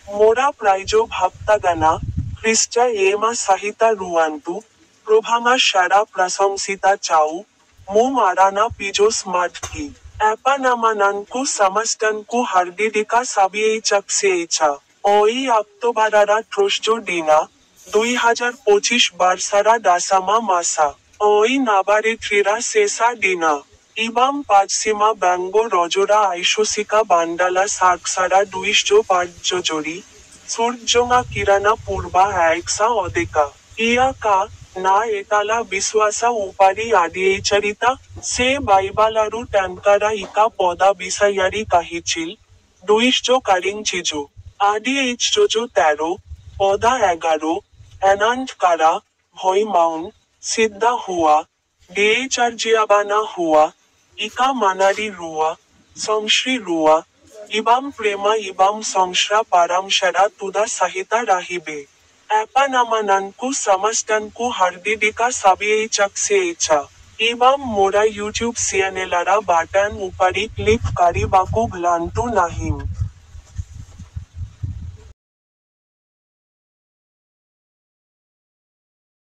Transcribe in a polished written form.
Mora praijo bhaptagana, Christa ema sahita ruantu, Probhanga shara prasomsita chau, Mum arana pijo smartki. Apanamananku samastanku hardidika sabieichakseecha. Oi Octobarara trosjo dina, 2025 barsara dasama masa. Oi nabaretrira sesa dina. Ibam pajsima bango rojora aishosika bandala sarksara duishjo pajjojori. Surjonga kirana purba aiksa odeka. Iya ka, na etala biswasa upari adiecharita, se baibalaru tankara ika poda bisayari kahichil, duishjo karingchijo. ADH-jojo 13, পদা 11, অ্যানান্ট কারা, ভই মাউন, সিদ্ধা হুয়া, ডিএইচআরজিয়াবানা হুয়া, ইকা মানারি রুয়া, সংশ্রী রুয়া, ইবাম প্রেমা ইবাম সংশ্রা পারামশারা তুদা সাহিতা রাহিবে। অ্যাপানামানানকু সামাস্টানকু হার্দিডিকা সাবিয়েইচাকসেইচা। ইবাম মোরা YouTube সিয়ানেলারা button উপারি click কারি Baku ভ্লান্টু Nahim.